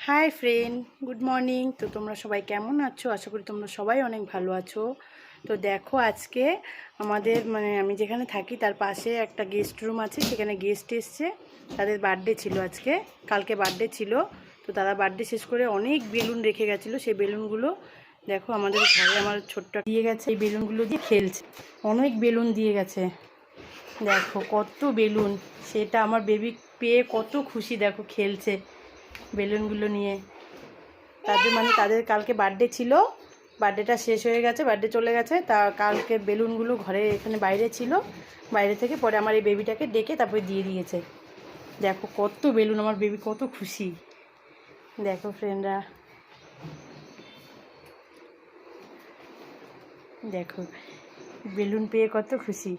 Hi friend, good morning. তো তোমরা সবাই কেমন আছো? আশা করি তোমরা সবাই অনেক ভালো আছো। তো দেখো, আজকে আমাদের আমি যেখানে থাকি তার পাশে একটা গেস্ট রুম আছে, সেখানে গেস্ট এসছে। তাদের বার্থডে ছিল আজকে, কালকে বার্থডে ছিল। তো তারা বার্থডে শেষ করে অনেক বেলুন রেখে গেছিলো। সেই বেলুনগুলো দেখো আমাদের ঘরে আমার ছোট্ট দিয়ে গেছে। এই বেলুনগুলো দিয়ে খেলছে, অনেক বেলুন দিয়ে গেছে। দেখো কত বেলুন, সেটা আমার বেবি পেয়ে কত খুশি। দেখো খেলছে বেলুনগুলো নিয়ে। তাদের কালকে বার্থডে ছিল, বার্থডেটা শেষ হয়ে গেছে, বার্থডে চলে গেছে। তা কালকে বেলুনগুলো ঘরে এখানে বাইরে ছিল, বাইরে থেকে পরে আমার এই বেবিটাকে ডেকে তারপরে দিয়ে দিয়েছে। দেখো কত বেলুন, আমার বেবি কত খুশি। দেখো ফ্রেন্ডরা, দেখো বেলুন পেয়ে কত খুশি।